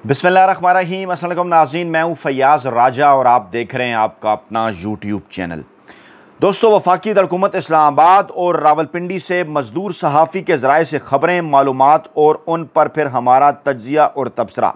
बिस्मिल्लाहिर्रहमानिर्रहीम। अस्सलाम वालेकुम नाज़रीन, मैं हूँ फैयाज़ राजा और आप देख रहे हैं आपका अपना यूट्यूब चैनल। दोस्तों, वफाकी हुकूमत इस्लामाबाद और रावलपिंडी से मजदूर सहाफ़ी के ज़राए से ख़बरें, मालूमात और उन पर फिर हमारा तज्ज़िया और तबसरा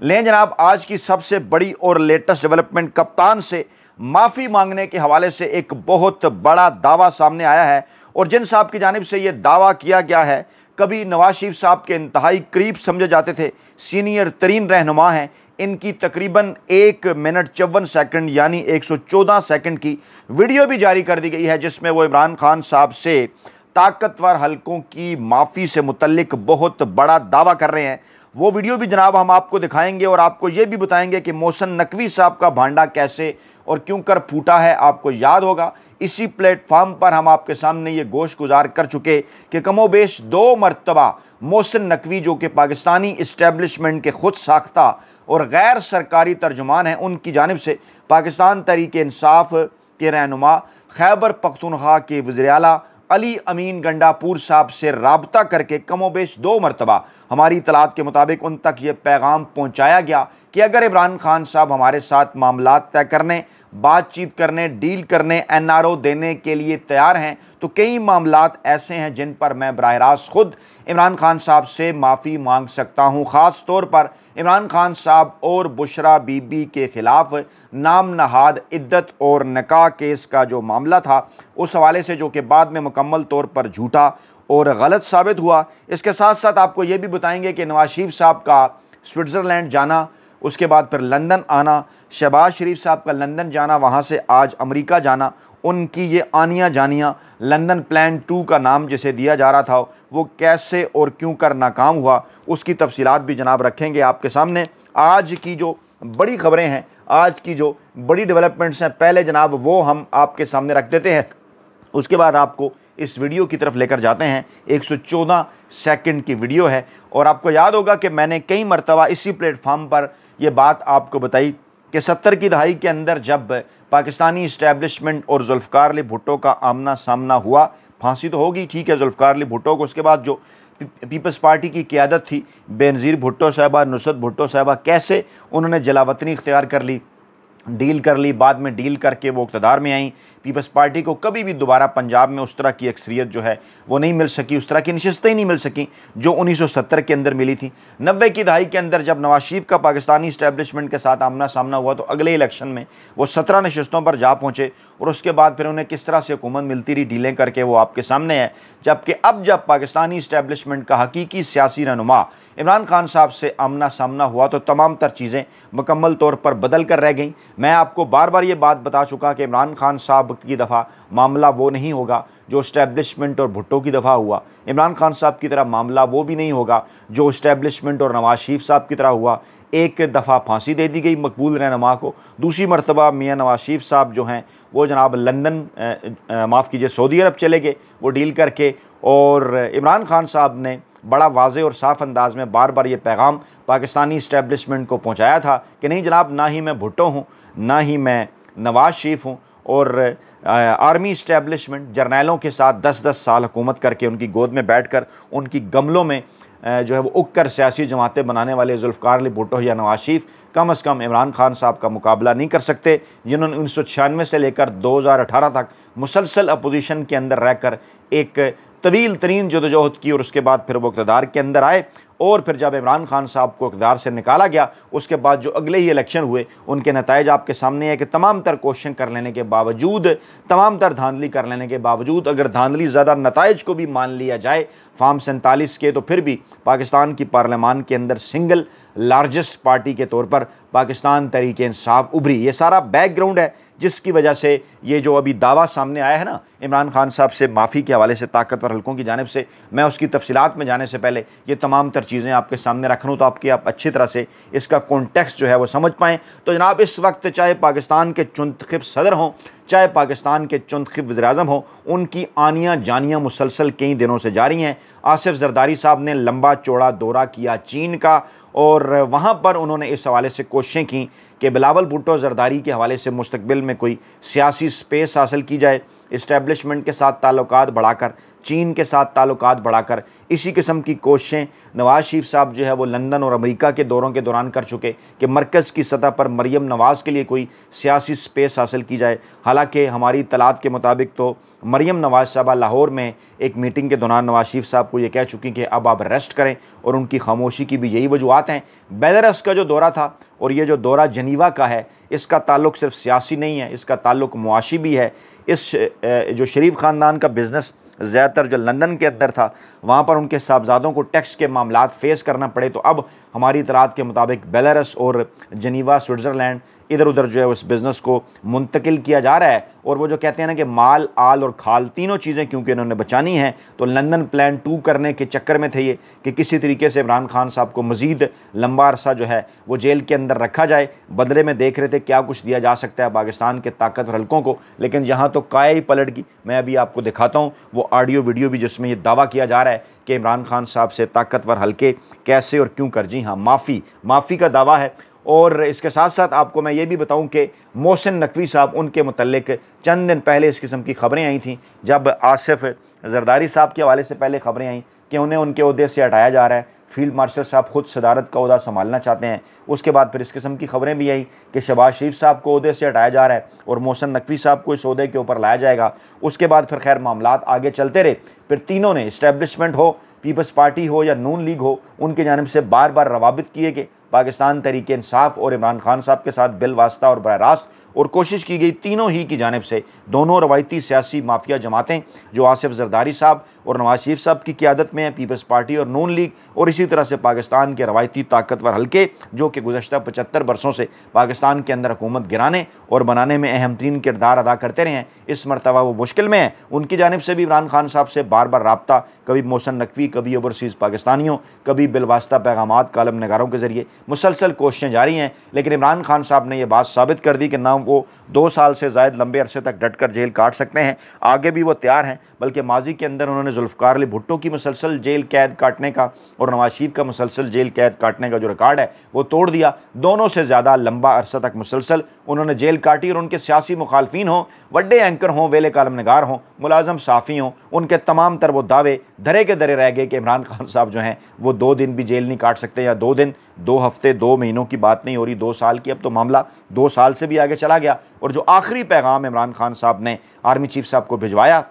लें जनाब। आज की सबसे बड़ी और लेटेस्ट डेवलपमेंट, कप्तान से माफ़ी मांगने के हवाले से एक बहुत बड़ा दावा सामने आया है और जिन साहब की जानिब से ये दावा किया गया है, कभी नवाज शरीफ साहब के इंतहाई करीब समझे जाते थे, सीनियर तरीन रहनुमा हैं। इनकी तकरीबन 1 मिनट 54 सेकंड यानी 114 सेकंड की वीडियो भी जारी कर दी गई है, जिसमें वो इमरान खान साहब से ताकतवर हलकों की माफ़ी से मुतल्लिक बहुत बड़ा दावा कर रहे हैं। वो वीडियो भी जनाब हम आपको दिखाएंगे और आपको ये भी बताएंगे कि मोहसिन नकवी साहब का भांडा कैसे और क्यों कर फूटा है। आपको याद होगा, इसी प्लेटफार्म पर हम आपके सामने ये गोश गुजार कर चुके कि कमोबेश 2 मरतबा मोहसिन नकवी, जो कि पाकिस्तानी इस्टेब्लिशमेंट के खुद साख्ता और गैर सरकारी तर्जुमान हैं, उनकी जानिब से पाकिस्तान तहरीक इंसाफ के रहनुमा खैबर पख्तूनख्वा के वज़ीर आला अली अमीन गंडापुर साहब से राबता करके कमोबेश 2 मरतबा हमारी इतलात के मुताबिक उन तक ये पैगाम पहुँचाया गया कि अगर इमरान खान साहब हमारे साथ मामलात तय करने, बातचीत करने, डील करने, NRO देने के लिए तैयार हैं, तो कई मामलात ऐसे हैं जिन पर मैं बराह रास्त खुद इमरान खान साहब से माफ़ी मांग सकता हूँ। ख़ास तौर पर इमरान खान साहब और बुशरा बीबी के ख़िलाफ़ नाम नहाद इद्दत और निकाह केस का जो मामला था, उस हवाले से, जो कि बाद में मुकम्मल तौर पर झूठा और गलत साबित हुआ। इसके साथ साथ आपको ये भी बताएंगे कि नवाज शरीफ साहब का स्विट्ज़रलैंड जाना, उसके बाद फिर लंदन आना, शहबाज शरीफ साहब का लंदन जाना, वहाँ से आज अमेरिका जाना, उनकी ये आनियाँ जानियाँ, लंदन प्लान 2 का नाम जिसे दिया जा रहा था, वो कैसे और क्यों कर नाकाम हुआ, उसकी तफसीलात भी जनाब रखेंगे आपके सामने। आज की जो बड़ी ख़बरें हैं, आज की जो बड़ी डेवलपमेंट्स हैं, पहले जनाब वो हम आपके सामने रख देते हैं, उसके बाद आपको इस वीडियो की तरफ लेकर जाते हैं। 114 सेकंड की वीडियो है और आपको याद होगा कि मैंने कई मरतबा इसी प्लेटफार्म पर यह बात आपको बताई कि 70 की दहाई के अंदर जब पाकिस्तानी इस्टेब्लिशमेंट और जुल्फ़िकार अली भुट्टो का आमना सामना हुआ, फांसी तो होगी, ठीक है, जुल्फ़िकार अली भुट्टो को, उसके बाद जो पीपल्स पार्टी की क़यादत थी, बेनज़ीर भुट्टो साहबा, नुसरत भुट्टो साहबा, कैसे उन्होंने जलावतनी इख्तियार कर ली, डील कर ली, बाद में डील करके वो इक़्तिदार में आई। पीपल्स पार्टी को कभी भी दोबारा पंजाब में उस तरह की अक्सरियत जो है वो नहीं मिल सकी, उस तरह की नशस्तें ही नहीं मिल सकी जो 1970 के अंदर मिली थी। 90 की दहाई के अंदर जब नवाज शरीफ का पाकिस्तानी इस्टेब्लिशमेंट के साथ आमना सामना हुआ, तो अगले इलेक्शन में वो 17 नशस्तों पर जा पहुँचे और उसके बाद फिर उन्हें किस तरह से हुकूमत मिलती रही, डीलें करके, वो आपके सामने है। जबकि अब जब पाकिस्तानी इस्टेब्लिशमेंट का हकीकी सियासी रहनुमा इमरान खान साहब से आमना सामना हुआ, तो तमाम तर चीज़ें मुकम्मल तौर पर बदल कर रह गई। मैं आपको बार बार ये बात बता चुका कि इमरान खान साहब की दफ़ा मामला वो नहीं होगा जो इस्टेब्लिशमेंट और भुट्टो की दफ़ा हुआ। इमरान खान साहब की तरह मामला वो भी नहीं होगा जो इस्टेब्लिशमेंट और नवाज शरीफ साहब की तरह हुआ। एक दफ़ा फांसी दे दी गई मकबूल रहनुमा को, दूसरी मरतबा मियाँ नवाज शरीफ साहब जो हैं वो जनाब लंदन, माफ़ कीजिए, सऊदी अरब चले गए वो डील करके, और इमरान खान साहब ने बड़ा वाज़े और साफ़ अंदाज़ में बार बार ये पैगाम पाकिस्तानी इस्टेब्लिशमेंट को पहुँचाया था कि नहीं जनाब, ना ही मैं भुट्टो हूँ, ना ही मैं नवाज शरीफ हूँ, और आर्मी इस्टेब्लिशमेंट जर्नैलों के साथ 10-10 साल हुकूमत करके उनकी गोद में बैठकर उनकी गमलों में जो है वो उगकर सियासी जमातें बनाने वाले जुल्फ़िकार अली भुट्टो या नवाज शरीफ कम अज़ कम इमरान खान साहब का मुकाबला नहीं कर सकते, जिन्होंने 1996 से लेकर 2018 तक मुसलसल अपोजिशन के अंदर रहकर एक तवील तरीन जदोजहद की और उसके बाद फिर वो इक़्तिदार के अंदर आए। और फिर जब इमरान खान साहब को इक़्तिदार से निकाला गया, उसके बाद जो अगले ही इलेक्शन हुए, उनके नताइज आपके सामने है कि तमाम तर कोशिश कर लेने के बावजूद, तमाम तर धांधली कर लेने के बावजूद, अगर धांधली ज़्यादा नताइज को भी मान लिया जाए फार्म 47 के, तो फिर भी पाकिस्तान की पार्लियामान के अंदर सिंगल लार्जेस्ट पार्टी के तौर पर पाकिस्तान तहरीक इंसाफ उभरी। ये सारा बैकग्राउंड है जिसकी वजह से ये जो अभी दावा सामने आया है ना इमरान खान साहब से माफ़ी के हवाले से ताकतवर हलकों की जानिब से, मैं उसकी तफसीलात में जाने से पहले ये तमाम तर चीज़ें आपके सामने रख लूँ ताकि आप अच्छी तरह से इसका कॉन्टेक्स्ट जो है वो समझ पाएँ। तो जनाब, इस वक्त चाहे पाकिस्तान के चुंतखब सदर हों, चाहे पाकिस्तान के चुंतखब वज़ीर-ए-आज़म हों, उनकी आनियाँ जानियाँ मुसलसल कई दिनों से जारी हैं। आसिफ ज़रदारी साहब ने लंबा चौड़ा दौरा किया चीन का, और वहाँ पर उन्होंने इस हवाले से कोशिशें की कि बिलावल भुट्टो ज़रदारी के हवाले से मुस्तकबिल में कोई सियासी स्पेस हासिल की जाए, इस्टेब्लिशमेंट के साथ ताल्लुकात बढ़ाकर, चीन के साथ ताल्लुकात बढ़ाकर, इसी किस्म की कोशिशें नवाज शहबाज शरीफ साहब जो है वो लंदन और अमेरिका के दौरों के दौरान कर चुके कि मरकज़ की सतह पर मरीम नवाज़ के लिए कोई सियासी स्पेस हासिल की जाए। हालांकि हमारी इत्तलात के मुताबिक तो मरीम नवाज़ साहबा लाहौर में एक मीटिंग के दौरान नवाज़ शरीफ साहब को ये कह चुकी कि अब आप रेस्ट करें, और उनकी खामोशी की भी यही वजूहत हैं। बेलारूस का जो दौरा था और ये जो दौरा जनीवा का है, इसका ताल्लुक सिर्फ सियासी नहीं है, इसका ताल्लुक मुआशी भी है। इस जो शरीफ ख़ानदान का बिज़नेस ज़्यादातर जो लंदन के अंदर था, वहाँ पर उनके साहबजादों को टैक्स के मामलात फेस करना पड़े, तो अब हमारी इतलात के मुताबिक बेलारूस और जनीवा स्विट्ज़रलैंड इधर उधर जो है उस बिज़नेस को मुंतकिल किया जा रहा है। और वो जो कहते हैं ना कि माल, आल और खाल तीनों चीज़ें क्योंकि इन्होंने बचानी हैं, तो लंदन प्लान 2 करने के चक्कर में थे ये कि किसी तरीके से इमरान खान साहब को मज़ीद लंबा अरसा जो है वो जेल के अंदर रखा जाए। बदले में देख रहे थे क्या कुछ दिया जा सकता है पाकिस्तान के ताकतवर हलकों को, लेकिन यहाँ तो काया ही पलट गई। मैं अभी आपको दिखाता हूँ वो ऑडियो वीडियो भी जिसमें ये दावा किया जा रहा है कि इमरान खान साहब से ताकतवर हलके कैसे और क्यों कर। जी हाँ, माफ़ी का दावा है। और इसके साथ साथ आपको मैं ये भी बताऊं कि मोहसिन नकवी साहब, उनके मुतल्लिक चंद दिन पहले इस किस्म की खबरें आई थीं, जब आसिफ जरदारी साहब के हवाले से पहले खबरें आई कि उन्हें उनके ओहदे से हटाया जा रहा है, फील्ड मार्शल साहब खुद सदारत का ओहदा संभालना चाहते हैं। उसके बाद फिर इस किस्म की खबरें भी आई कि शहबाज शरीफ साहब को ओहदे से हटाया जा रहा है और मोहसिन नकवी साहब को इस ओहदे के ऊपर लाया जाएगा। उसके बाद फिर खैर मामलात आगे चलते रहे। फिर तीनों ने, इस्टेब्लिशमेंट हो, पीपल्स पार्टी हो या नून लीग हो, उनके जानिब से बार बार रवाबित किए कि पाकिस्तान तहरीक इंसाफ और इमरान खान साहब के साथ बिल वास्ता और बराह रास्त और कोशिश की गई तीनों ही की जानिब से, दोनों रवायती सियासी माफिया जमातें जो आसिफ जरदारी साहब और नवाज शरीफ साहब की क़यादत में है, पीपल्स पार्टी और नून लीग, और इसी तरह से पाकिस्तान के रवायती ताकतवर हल्के जो कि गुज़श्ता 75 बरसों से पाकिस्तान के अंदर हुकूमत गिराने और बनाने में अहम तरीन किरदार अदा करते रहे हैं, इस मरतबा वो मुश्किल में है। उनकी जानिब से भी इमरान खान साहब से बार बार रब्ता, कभी मोहसिन नकवी, कभी ओवरसीज़ पाकिस्तानियों, कभी बिलवास्ता पैगामात कालम नगारों के ज़रिए मुसलसल कोशिशें जारी हैं। लेकिन इमरान खान साहब ने यह बात साबित कर दी कि ना वो 2 साल से ज़ायद लंबे अरसे तक डट कर जेल काट सकते हैं, आगे भी वो तैयार हैं। बल्कि माजी के अंदर उन्होंने जुल्फ़िकार अली भुट्टो की मुसलसल जेल कैद काटने का और नवाज शरीफ का मुसलसल जेल कैद काटने का जो रिकॉर्ड है वो तोड़ दिया। दोनों से ज़्यादा लंबा अरसा तक मुसलसल उन्होंने जेल काटी और उनके सियासी मुखालफिन हों, वड्डे एंकर हों, वेले कालम नगार हों, मुलाजम साफ़ी हों, उनके तमाम तर वो दावे धरे के धरे रह गए कि इमरान खान साहब जो हैं वो 2 दिन भी जेल नहीं काट सकते, या 2 दिन, 2 हफ्ते, 2 महीनों की बात नहीं हो रही, 2 साल की। अब तो मामला 2 साल से भी आगे चला गया। और जो आखिरी पैगाम इमरान खान साहब ने आर्मी चीफ साहब को भिजवाया,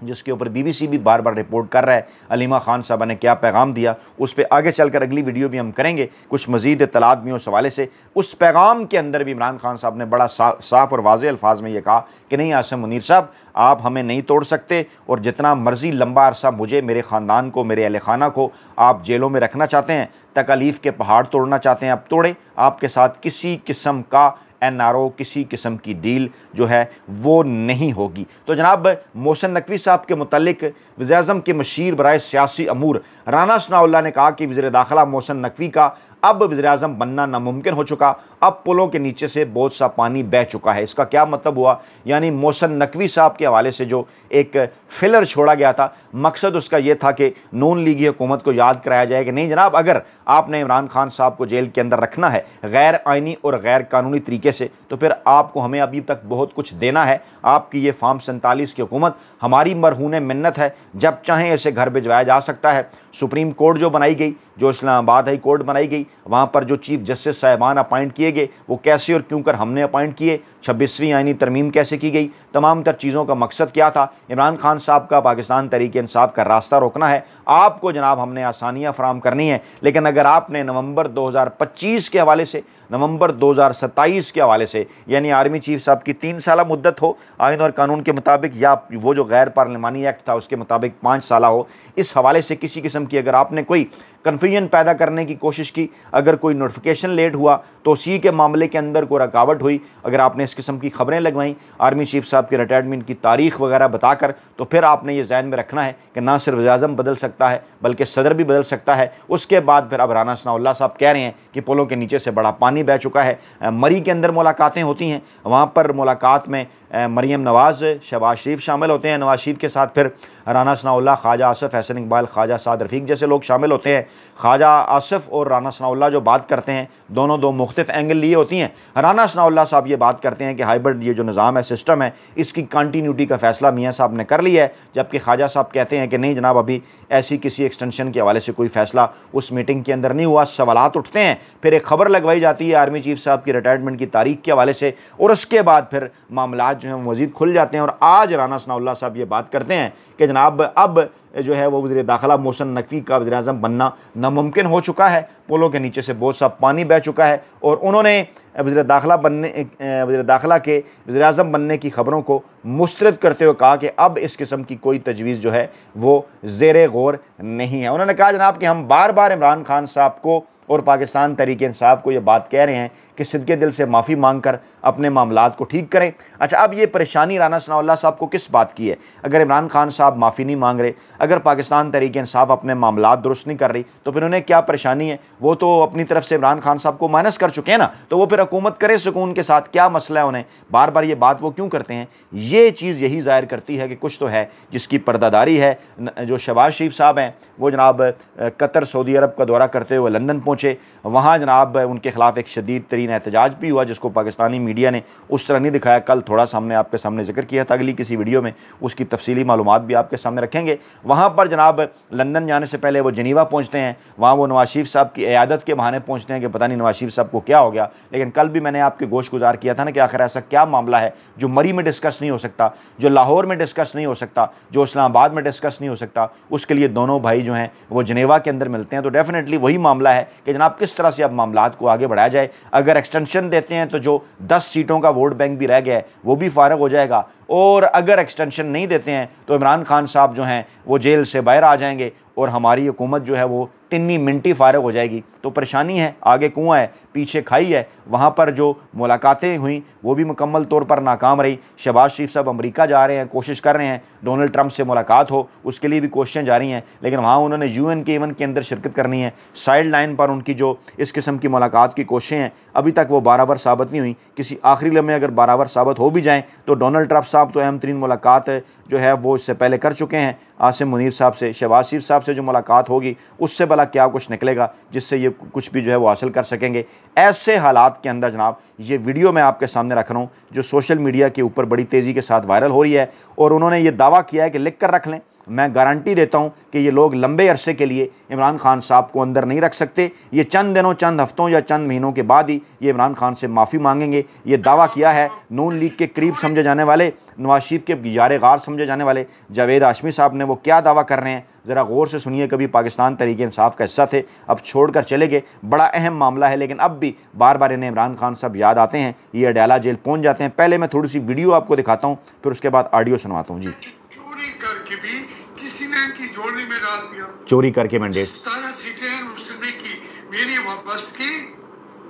जिसके ऊपर BBC भी बार बार रिपोर्ट कर रहा है, अलीमा खान साहबा ने क्या पैगाम दिया, उस पर आगे चलकर अगली वीडियो भी हम करेंगे कुछ मज़ीद इत्तलात भी उस हवाले से। उस पैगाम के अंदर भी इमरान खान साहब ने बड़ा साफ़ और वाज़ेह अल्फाज में ये कहा कि नहीं आसिम मुनीर साहब, आप हमें नहीं तोड़ सकते, और जितना मर्ज़ी लंबा अरसा मुझे, मेरे ख़ानदान को, मेरे अहल खाना को आप जेलों में रखना चाहते हैं, तकलीफ़ के पहाड़ तोड़ना चाहते हैं, आप तोड़ें। आपके साथ किसी किस्म का NRO, किसी किस्म की डील जो है वो नहीं होगी। तो जनाब मोहसिन नकवी साहब के मुतल्लिक वज़ीर-ए-आज़म के मशीर बराए सियासी अमूर राना सनाउल्लाह ने कहा कि वज़ीर दाखिला मोहसिन नकवी का अब वज़ीर-ए-आज़म बनना नामुमकिन हो चुका, अब पुलों के नीचे से बहुत सा पानी बह चुका है। इसका क्या मतलब हुआ? यानी मोहसिन नकवी साहब के हवाले से जो एक फिलर छोड़ा गया था, मकसद उसका यह था कि नून लीगी हुकूमत को याद कराया जाए कि नहीं जनाब, अगर आपने इमरान खान साहब को जेल के अंदर रखना है गैर आइनी और गैर कानूनी तरीके से, तो फिर आपको हमें अभी तक बहुत कुछ देना है। आपकी ये फार्म 47 की हुकूमत हमारी मरहून मिन्नत है, जब चाहें ऐसे घर भिजवाया जा सकता है। सुप्रीम कोर्ट जो बनाई गई, जो इस्लामाबाद हाई कोर्ट बनाई गई, वहाँ पर जो चीफ जस्टिस साहिबान अपॉइंट किए गए वो कैसे और क्यों कर हमने अपॉइंट किए, 26वीं आईनी तरमीम कैसे की गई, तमाम तर चीज़ों का मकसद क्या था। इमरान खान साहब का पाकिस्तान तहरीक इंसाफ का रास्ता रोकना है। आपको जनाब हमने आसानियाँ फराम करनी है, लेकिन अगर आपने नवंबर 2025 के हवाले से, नवंबर 2027 के हवाले से, यानी आर्मी चीफ साहब की 3 साल मुद्दत हो आइन और कानून के मुताबिक, या वो जो गैर पार्लिमानी एक्ट था उसके मुताबिक 5 साल हो, इस हवाले से किसी किस्म की अगर आपने कोई कन्फ्यूजन पैदा करने की कोशिश की, अगर कोई नोटिफिकेशन लेट हुआ, तो सी के मामले के अंदर कोई रुकावट हुई, अगर आपने इस किस्म की खबरें लगवाई आर्मी चीफ साहब के रिटायरमेंट की तारीख वगैरह बताकर, तो फिर आपने ये ज़हन में रखना है कि ना सिर्फ वज़ीर-ए-आज़म बदल सकता है बल्कि सदर भी बदल सकता है। उसके बाद फिर अब राना सनाउल्लाह साहब कह रहे हैं कि पुलों के नीचे से बड़ा पानी बह चुका है। मरी के अंदर फिर मुलाकातें होती हैं। वहाँ पर मुलाकात में मरीम नवाज़, शहबाज शरीफ शामिल होते हैं। नवाज शरीफ के साथ फिर राना सनाउल्लाह, ख्वाजा आसिफ, एहसन इकबाल, ख्वाजा साद रफ़ीक जैसे लोग शामिल होते हैं। ख्वाजा आसिफ और राना सनाउल्लाह जो बात करते हैं, दोनों दो मुख्तलिफ एंगल लिए होती हैं। राना सनाउल्लाह साहब ये बात करते हैं कि हाइब्रिड ये जो निज़ाम है, सिस्टम है, इसकी कंटिन्यूटी का फ़ैसला मियाँ साहब ने कर लिया है, जबकि ख्वाजा साहब कहते हैं कि नहीं जनाब, अभी ऐसी किसी एक्सटेंशन के हवाले से कोई फ़ैसला उस मीटिंग के अंदर नहीं हुआ। सवालात उठते हैं, फिर एक खबर लगवाई जाती है आर्मी चीफ साहब की रिटायरमेंट की तारीख के हवाले से, और उसके बाद फिर मामलात जो हैं मज़ीद खुल जाते हैं। और आज राना सनाउल्लाह साहब ये बात करते हैं कि जनाब अब जो है वो वज़ीर दाखिला मोहसिन नकवी का वज़ीर आज़म बनना नामुमकिन हो चुका है, पुलों के नीचे से बहुत सा पानी बह चुका है। और उन्होंने वज़ीर दाखिला के वज़ीर आज़म बनने की ख़बरों को मुस्तरद करते हुए कहा कि अब इस किस्म की कोई तजवीज़ जो है वो ज़ेरे गौर नहीं है। उन्होंने कहा जनाब कि हम बार बार इमरान खान साहब को और पाकिस्तान तहरीक इंसाफ को ये बात कह रहे हैं कि सिद्के दिल से माफ़ी मांग कर अपने मामलात को ठीक करें। अच्छा, अब ये परेशानी राना सनाउल्लाह साहब को किस बात की है? अगर इमरान खान साहब माफ़ी नहीं मांग रहे, अगर पाकिस्तान तहरीक इंसाफ अपने मामलात दुरुस्त नहीं कर रही, तो फिर उन्हें क्या परेशानी है? वो तो अपनी तरफ से इमरान खान साहब को माइनस कर चुके हैं ना, तो वो फिर हुकूमत करे सुकून के साथ, क्या मसला है उन्हें? बार बार ये बात वो क्यों करते हैं? ये चीज़ यही ज़ाहिर करती है कि कुछ तो है जिसकी पर्दादारी है। जो शहबाज शरीफ साहब हैं वो जनाब कतर, सऊदी अरब का दौरा करते हुए लंदन पहुँचे। वहाँ जनाब उनके ख़िलाफ़ एक शदीद तरीन एहतजाज भी हुआ, जिसको पाकिस्तानी मीडिया ने उस तरह नहीं दिखाया। कल थोड़ा सा हमने आपके सामने जिक्र किया था, अगली किसी वीडियो में उसकी तफसीली मालूमात भी आपके सामने रखेंगे। वहाँ पर जनाब लंदन जाने से पहले वो जनीवा पहुँचते हैं। वहाँ वो नवाज शरीफ साहब की इयादत के बहाने पहुँचते हैं कि पता नहीं नवाज शरीफ साहब को क्या हो गया। लेकिन कल भी मैंने आपके गोश गुजार किया था ना कि आखिर ऐसा क्या मामला है जो मरी में डिस्कस नहीं हो सकता, जो लाहौर में डिस्कस नहीं हो सकता, जो इस्लामाबाद में डिस्कस नहीं हो सकता। उसके लिए दोनों भाई जो हैं वो जनेवा के अंदर मिलते हैं। तो डेफिनेटली वही मामला है कि जनाब किस तरह से अब मामलात को आगे बढ़ाया जाए। अगर एक्सटेंशन देते हैं तो जो 10 सीटों का वोट बैंक भी रह गया है वो भी फारग हो जाएगा, और अगर एक्सटेंशन नहीं देते हैं तो इमरान खान साहब जो हैं वो जेल से बाहर आ जाएंगे और हमारी हुकूमत जो है वो तिन्नी मिनटी फारग हो जाएगी। तो परेशानी है, आगे कुआं है, पीछे खाई है। वहाँ पर जो मुलाकातें हुई वो भी मुकम्मल तौर पर नाकाम रही। शहबाज शरीफ साहब अमेरिका जा रहे हैं, कोशिश कर रहे हैं डोनाल्ड ट्रंप से मुलाकात हो, उसके लिए भी कोशिशें जारी हैं, लेकिन वहाँ उन्होंने UN के इवेंट के अंदर शिरकत करनी है। साइड लाइन पर उनकी जो इस किस्म की मुलाकात की कोशिशें हैं अभी तक वो बारावर साबित नहीं हुई। किसी आखिरी लम्हे अगर बारावर साबित हो भी जाएँ तो डोनाल्ड ट्रंप साहब तो अहम तरीन मुलाकात जो है वो इससे पहले कर चुके हैं आसिम मुनीर साहब से। शहबाज शरीफ साहब से जो मुलाकात होगी उससे भला क्या कुछ निकलेगा जिससे ये कुछ भी जो है वो हासिल कर सकेंगे। ऐसे हालात के अंदर जनाब ये वीडियो मैं आपके सामने रख रहा हूँ जो सोशल मीडिया के ऊपर बड़ी तेज़ी के साथ वायरल हो रही है, और उन्होंने ये दावा किया है कि लिख कर रख लें, मैं गारंटी देता हूं कि ये लोग लंबे अरसे के लिए इमरान खान साहब को अंदर नहीं रख सकते। ये चंद दिनों, चंद हफ्तों या चंद महीनों के बाद ही ये इमरान खान से माफ़ी मांगेंगे। ये दावा किया है नून लीग के करीब समझे जाने वाले, नवाज शरीफ के यार गार समझे जाने वाले जावेद हाशमी साहब ने। वो क्या दावा कर रहे हैं ज़रा गौर से सुनिए। कभी पाकिस्तान तहरीक इंसाफ का हिस्सा थे, अब छोड़ कर चले गए, बड़ा अहम मामला है, लेकिन अब भी बार बार इन्हें इमरान खान साहब याद आते हैं, ये अडयाला जेल पहुँच जाते हैं। पहले मैं थोड़ी सी वीडियो आपको दिखाता हूँ, फिर उसके बाद ऑडियो सुनवाता हूँ। जी, चोरी करके भी किसी ने इनकी जोड़ी में डाल दिया, चोरी करके मैंडेट 17 सीटें मुस्लिम लीग की मेरी वापस की।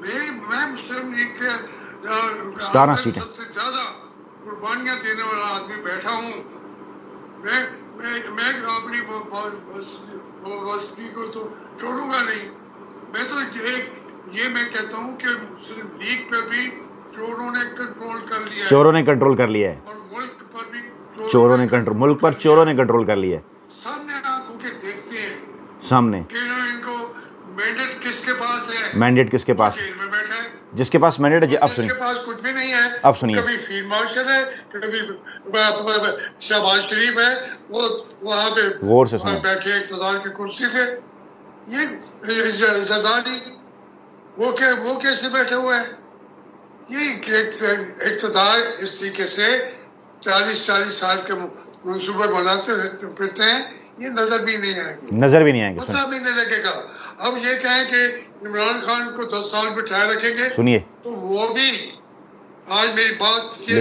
मैं मुस्लिम लीग के 17 सीटें सबसे ज्यादा कुर्बानियां देने वाला आदमी बैठा हूँ। मैं अपनी बस्ती को तो छोड़ूंगा नहीं। मैं तो ये मैं कहता हूँ कि मुस्लिम लीग पर भी चोरों ने कंट्रोल कर लिया है, चोरों ने कंट्रोल कर लिया है, और मुल्क पर भी चोरों ने कंट्रोल, मुल्क पर चोरों ने कंट्रोल कर लिया है। सामने आंखों के देखते हैं सामने कि इनको मैंडेट किसके पास है, मैंडेट किसके पास, जेल में बैठा है, जिसके पास मैंडेट है। अब सुनिए, जिसके पास कुछ भी नहीं है। अब सुनिए, कभी फील्ड मार्शल है, कभी शहबाज शरीफ है, वो वहाँ पे गौर से सुनिए, बैठे इक़्तिदार की कुर्सी पे। ये जरदारी वो कैसे बैठे हुए हैं? ये इक़्तिदार इस तरीके से 40 साल के मंसूबे बनाते फिरते हैं, ये नजर भी नहीं आएंगे, नजर भी नहीं आएंगे। पता भी नहीं लगेगा। अब ये कहें कि इमरान खान को 10 साल बिठाए रखेंगे, सुनिए, तो वो भी आज मेरी बात ये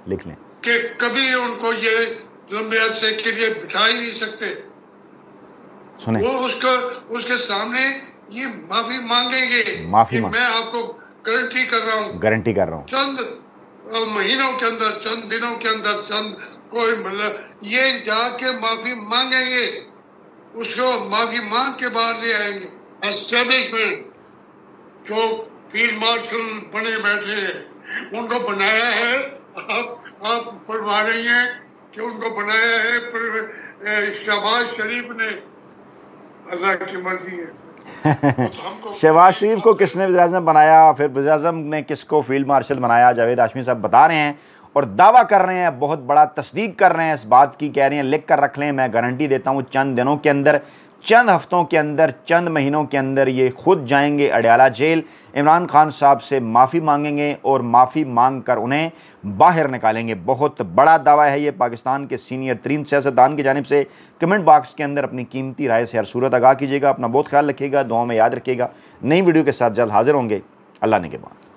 लिख लें कि कभी उनको ये लंबे अरसे के लिए बिठा ही नहीं सकते। सुने, वो उसके सामने ये माफी मांगेंगे, मैं आपको गारंटी कर रहा हूँ, चंद महीनों के अंदर, चंद दिनों के अंदर, चंद कोई मतलब ये जाके माफी मांगेंगे, उसको माफी मांग के बाहर ले आएंगे। एस्टेब्लिशमेंट जो फील्ड मार्शल बने बैठे हैं, उनको बनाया है। आप फरमा रही हैं कि उनको बनाया है शहबाज शरीफ ने। अल्लाह की मर्जी है। शहबाज शरीफ को किसने वज़ीर आज़म बनाया, फिर वज़ीर आज़म ने किसको फील्ड मार्शल बनाया, जावेद हाशमी साहब बता रहे हैं और दावा कर रहे हैं, बहुत बड़ा तस्दीक कर रहे हैं इस बात की। कह रहे हैं लिख कर रख लें, मैं गारंटी देता हूँ चंद दिनों के अंदर, चंद हफ्तों के अंदर, चंद महीनों के अंदर ये खुद जाएंगे अडयाला जेल, इमरान खान साहब से माफ़ी मांगेंगे और माफ़ी मांग कर उन्हें बाहर निकालेंगे। बहुत बड़ा दावा है ये पाकिस्तान के सीनियर तरीन सियासतदान की जानिब से। कमेंट बॉक्स के अंदर अपनी कीमती राय से हर सूरत आगाह कीजिएगा। अपना बहुत ख्याल रखिएगा, दुआ में याद रखिएगा। नई वीडियो के साथ जल्द हाजिर होंगे। अल्लाह ने के बाद।